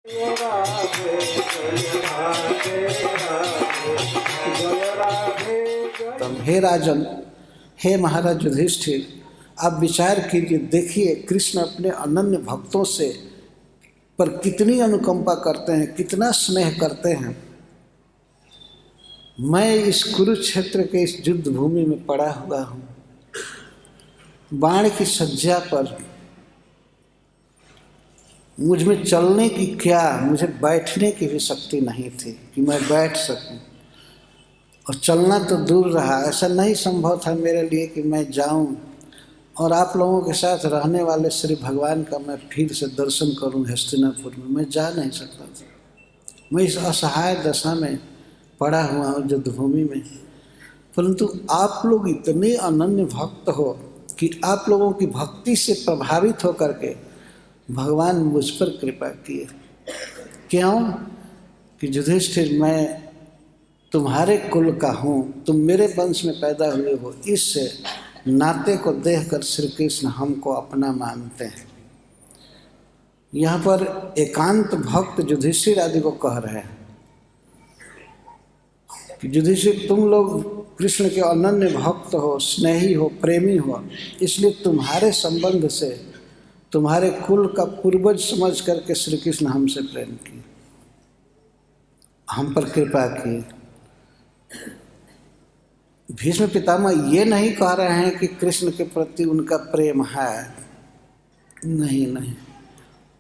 तब हे राजन, हे महाराज युधिष्ठिर, आप विचार कीजिए, देखिए कृष्ण अपने अनन्य भक्तों से पर कितनी अनुकंपा करते हैं, कितना स्नेह करते हैं। मैं इस कुरुक्षेत्र के इस युद्ध भूमि में पड़ा हुआ हूँ, बाण की सज्जा पर, मुझ में चलने की क्या, मुझे बैठने की भी शक्ति नहीं थी कि मैं बैठ सकूं, और चलना तो दूर रहा, ऐसा नहीं संभव था मेरे लिए कि मैं जाऊं और आप लोगों के साथ रहने वाले श्री भगवान का मैं फिर से दर्शन करूं हस्तिनापुर में। मैं जा नहीं सकता था, मैं इस असहाय दशा में पड़ा हुआ हूँ युद्धभूमि में। परंतु आप लोग इतने अनन्य भक्त हो कि आप लोगों की भक्ति से प्रभावित होकर के भगवान मुझ पर कृपा किए। क्यों? कि युधिष्ठिर, मैं तुम्हारे कुल का हूँ, तुम मेरे वंश में पैदा हुए हो, इस नाते को देखकर श्री कृष्ण हमको अपना मानते हैं। यहाँ पर एकांत भक्त युधिष्ठिर आदि को कह रहे हैं कि युधिष्ठिर, तुम लोग कृष्ण के अनन्य भक्त हो, स्नेही हो, प्रेमी हो, इसलिए तुम्हारे संबंध से तुम्हारे कुल का पूर्वज समझ करके श्री कृष्ण हमसे प्रेम किए, हम पर कृपा की। भीष्म पितामह ये नहीं कह रहे हैं कि कृष्ण के प्रति उनका प्रेम है, नहीं नहीं,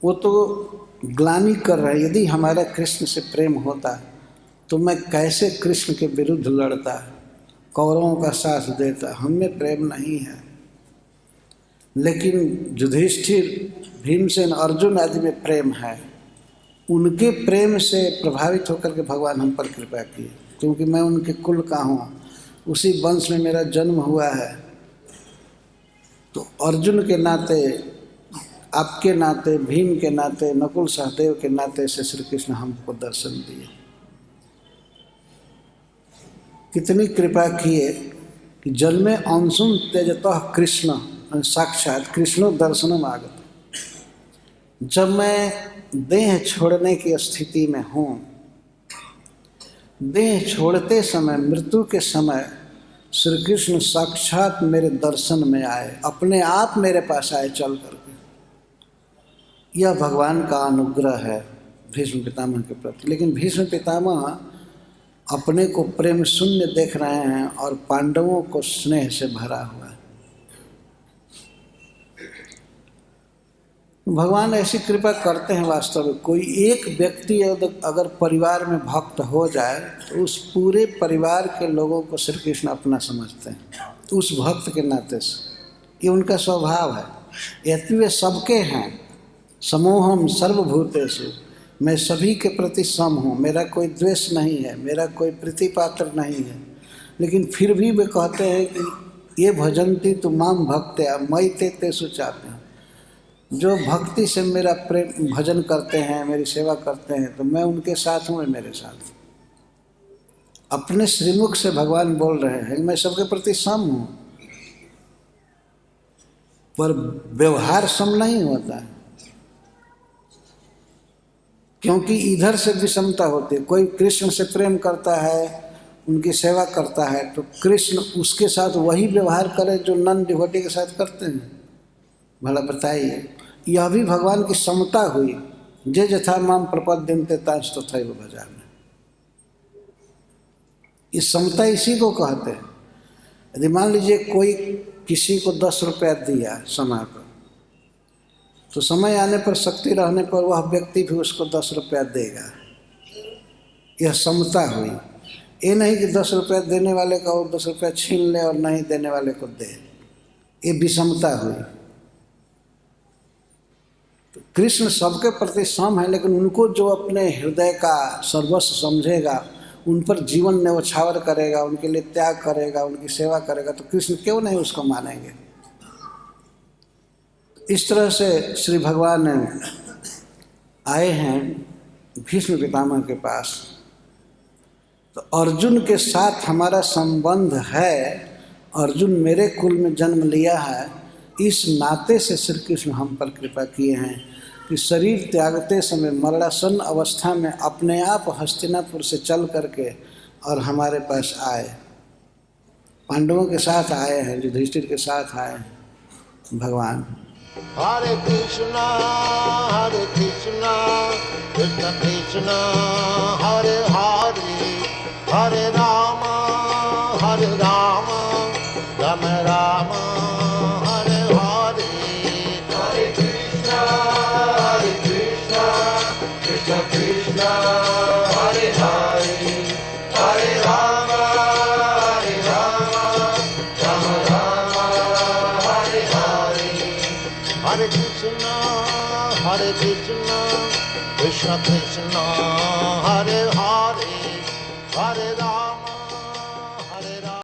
वो तो ग्लानि कर रहे हैं। यदि हमारा कृष्ण से प्रेम होता तो मैं कैसे कृष्ण के विरुद्ध लड़ता, कौरवों का साथ देता, हमें प्रेम नहीं है। लेकिन युधिष्ठिर, भीमसेन, अर्जुन आदि में प्रेम है, उनके प्रेम से प्रभावित होकर के भगवान हम पर कृपा किए, क्योंकि मैं उनके कुल का हूँ, उसी वंश में मेरा जन्म हुआ है। तो अर्जुन के नाते, आपके नाते, भीम के नाते, नकुल सहदेव के नाते से श्री कृष्ण हमको दर्शन दिए। कितनी कृपा किए कि जन्मे अंशुन त्यजतः कृष्ण, साक्षात कृष्णो दर्शनम आगत। जब मैं देह छोड़ने की स्थिति में हूँ, देह छोड़ते समय, मृत्यु के समय श्री कृष्ण साक्षात मेरे दर्शन में आए, अपने आप मेरे पास आए चल करके। यह भगवान का अनुग्रह है भीष्म पितामह के प्रति। लेकिन भीष्म पितामह अपने को प्रेम शून्य देख रहे हैं और पांडवों को स्नेह से भरा हुआ है। भगवान ऐसी कृपा करते हैं वास्तव में। कोई एक व्यक्ति अगर परिवार में भक्त हो जाए तो उस पूरे परिवार के लोगों को श्री कृष्ण अपना समझते हैं, तो उस भक्त के नाते से। ये उनका स्वभाव है। यदि वे सबके हैं, समूहम सर्वभूतेषु, मैं सभी के प्रति सम हूँ, मेरा कोई द्वेष नहीं है, मेरा कोई प्रीतिपात्र नहीं है, लेकिन फिर भी वे कहते हैं कि ये भजन्ति तु माम भक्त्या मयि ते तेषु चाप्यहम्। जो भक्ति से मेरा प्रेम भजन करते हैं, मेरी सेवा करते हैं, तो मैं उनके साथ हूँ, मेरे साथ। अपने श्रीमुख से भगवान बोल रहे हैं मैं सबके प्रति सम हूँ, पर व्यवहार सम नहीं होता है, क्योंकि इधर से विषमता होती है। कोई कृष्ण से प्रेम करता है, उनकी सेवा करता है, तो कृष्ण उसके साथ वही व्यवहार करे जो नन डिवोटी के साथ करते हैं। भला बताइए, यह भी भगवान की समता हुई। जे जथा माम प्रपद्यन्ते तांश तथैव भजामि। इस समता इसी को कहते हैं। यदि मान लीजिए कोई किसी को 10 रुपया दिया समय पर, तो समय आने पर, शक्ति रहने पर वह व्यक्ति भी उसको 10 रुपया देगा। यह समता हुई। ये नहीं कि 10 रुपया देने वाले का और 10 रुपया छीन ले और नहीं देने वाले को दे, ये विषमता हुई। तो कृष्ण सबके प्रति सम है, लेकिन उनको जो अपने हृदय का सर्वस्व समझेगा, उन पर जीवन न्यौछावर करेगा, उनके लिए त्याग करेगा, उनकी सेवा करेगा, तो कृष्ण क्यों नहीं उसको मानेंगे। इस तरह से श्री भगवान आए हैं भीष्म पितामह के पास। तो अर्जुन के साथ हमारा संबंध है, अर्जुन मेरे कुल में जन्म लिया है, इस नाते से श्री कृष्ण हम पर कृपा किए हैं कि शरीर त्यागते समय मरणासन अवस्था में अपने आप हस्तिनापुर से चल करके और हमारे पास आए, पांडवों के साथ आए हैं, युधिष्ठिर के साथ आए हैं भगवान। हरे कृष्णा कृष्ण कृष्ण हरे हरे, हरे राम राम राम हरे हरे। हरे कृष्ण कृष्ण कृष्ण हरे हरे, हरे राम राम राम हरे हरे। हरे कृष्ण कृष्ण कृष्ण